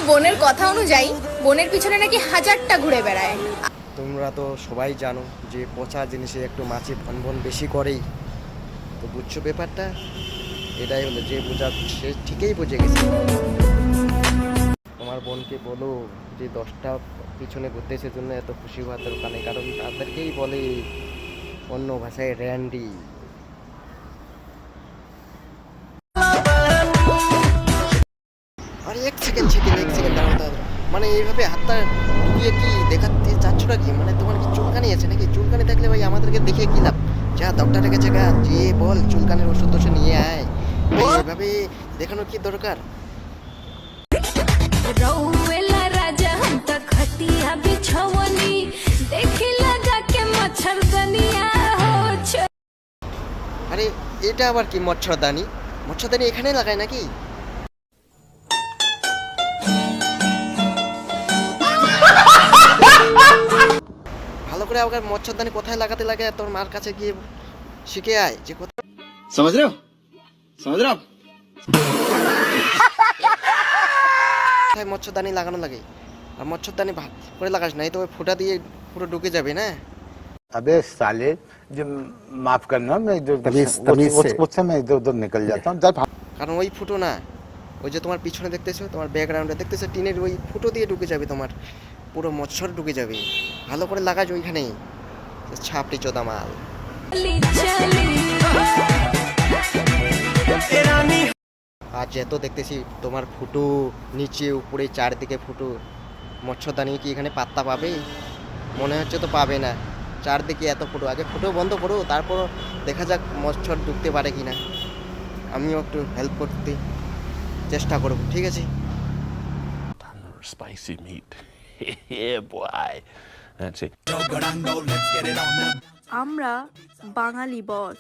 বোনের কথা অনুযায়ী বোনের পিছনে নাকি হাজারটা ঘুরে বেড়ায়। তোমরা তো সবাই জানো যে পচা জিনিসে একটু মাছি ভনভন বেশি করেই। তো বুঝছো ব্যাপারটা? এটাই হলো, যে বোঝা সে ঠিকই বুঝে গেছে। তোমার বোনকে বলো যে 10টা পিছনে ঘুরতেছে জন্য এত খুশি হওয়ার দরকার নেই, কারণ তাদেরকেই বলে অন্য ভাষায় র্যান্ডি। আরে এক সেকেন্ড দাঁড়াও দাঁড়াও, মানে এইভাবে হাতটা ঢুকিয়ে কি দেখাতে চাচ্ছটা কি? মানে তোমার কি চুলকানি আছে নাকি? চুলকানি থাকলে ভাই আমাদেরকে দেখিয়ে কি লাভ? যা ডক্টরের কাছে গা, যে বল চুলকানির ওষুধ ওষুধ নিয়ে আয়। এভাবে দেখানোর কি দরকার? আরে এটা আবার কি মচ্ছরদানি? মচ্ছরদানি এখানে লাগায় নাকি? ভালো করে আবার মচ্ছরদানি কোথায় লাগাতে লাগে তোর মার কাছে গিয়ে শিখে আয় যে কোথায়। समझ रहे हो आप? কোথায় মচ্ছরদানি লাগানো লাগে। আর মচ্ছরদানি ভালো করে লাগাস না, এই তো ওই ফোঁটা দিয়ে পুরো ঢুকে যাবে না। अबे साले, जो माफ करना, मैं इधर उससे मैं इधर उधर निकल जाता हूँ। কারণ ওই ফুটো না, ওই যে তোমার পিছনে দেখতেছো, তোমার ব্যাকগ্রাউন্ডে দেখতেছো টিনের ওই ফুটো দিয়ে ঢুকে যাবে, তোমার পুরো মচ্ছর ঢুকে যাবে। ভালো করে লাগাস ওইখানেই, ছাপড়ি চোদা মাল। আজ এত দেখতেছি তোমার ফুটো, নিচে উপরে চারদিকে ফুটো। মচ্ছরদানি কি এখানে পাত্তা পাবে? মনে হচ্ছে তো পাবে না। চারদিকে এত ফুটো, আগে ফুটো বন্ধ করো, তারপর দেখা যাক মচ্ছর ঢুকতে পারে কিনা। আমিও একটু হেল্প করতে চেষ্টা করব, ঠিক আছে? Spicy meat. Yeah, boy. That's it. আমরা বাঙালি বস।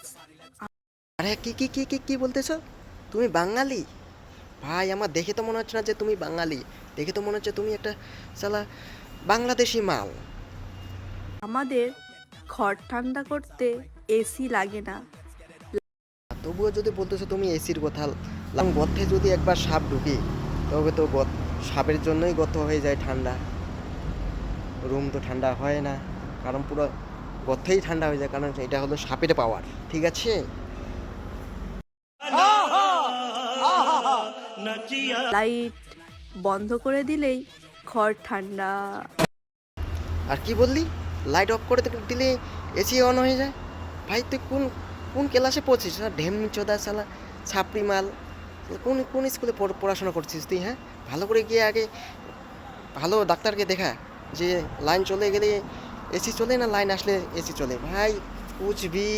আরে কি কি কি কি কি বলতেছো? তুমি বাঙালি? ভাই আমার দেখে তো মনে হচ্ছে না যে তুমি বাঙালি, দেখে তো মনে হচ্ছে তুমি একটা সালা বাংলাদেশি মাল। আমাদের ঘর ঠান্ডা করতে এসি লাগে না। তবুও যদি বলতেছো তুমি এসির কথা, গর্তে যদি একবার সাপ ঢুকে তবে তো সাপের জন্যই গর্ত হয়ে যায় ঠান্ডা। রুম তো ঠান্ডা হয় না, কারণ পুরো গর্তেই ঠান্ডা হয়ে যায়, কারণ এটা হলো সাপের পাওয়ার, ঠিক আছে? লাইট বন্ধ করে দিলেই ঘর ঠান্ডা। আর কি বললি? লাইট অফ করে দিলে এসি অন হয়ে যায়? ভাই তুই কোন কোন ক্লাসে পড়ছিস? ঢেমনি চোদা শালা ছাপড়ি মাল। কোন কোন স্কুলে পড়াশোনা করছিস তুই? হ্যাঁ, ভালো করে গিয়ে আগে ভালো ডাক্তারকে দেখা, যে লাইন চলে গেলে এসি চলে না লাইন আসলে এসি চলে। ভাই বুঝবি।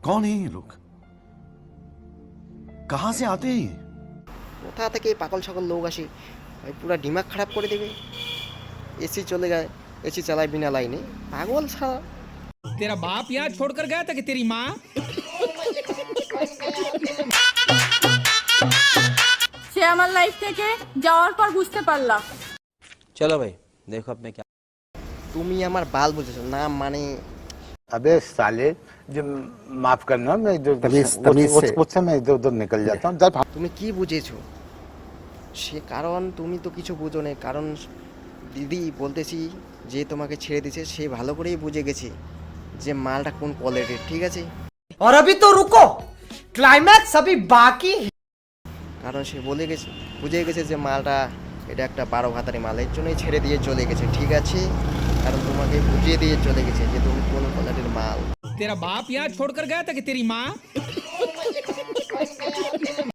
कौन है ये लोग? कहाँ से आते हैं? কোথা থেকে পাগল সকল লোক আসে ভাই, পুরো দিমাগ খারাপ করে দেবে। এসি চলে যায়, এসি চালায় বিনা লাইনে, পাগল ছাড়া। तेरा बाप यहाँ छोड़कर गया था कि तेरी माँ? সে আমার লাইফ থেকে যাওয়ার পর বুঝতে পারলাম। चलो भाई देखो अब मैं क्या। তুমি আমার বাল বুঝেছো না? মানে अबे साले, जो माफ करना, मैं इधर उससे मैं इधर उधर निकल जाता हूँ। তুমি কি বুঝেছো? সে কারণ তুমি তো কিছু বুঝো না, কারণ দিদি বলতেছি যে তোমাকে ছেড়ে দিছে, সে ভালো করেই বুঝে গেছে যে মালটা কোন কোয়ালিটির, ঠিক আছে? और अभी तो रुको, क्लाइमैक्स अभी बाकी। কারণ সে বুঝে গেছে যে মালটা এটা একটা 12 ভাতারি মাল, এর জন্যই ছেড়ে দিয়ে চলে গেছে, ঠিক আছে? কারণ তোমাকে বুঝিয়ে দিয়ে চলে গেছে যে তুমি কোন কোয়ালিটির মাল। तेरा बाप यहाँ छोड़कर गया था कि तेरी माँ?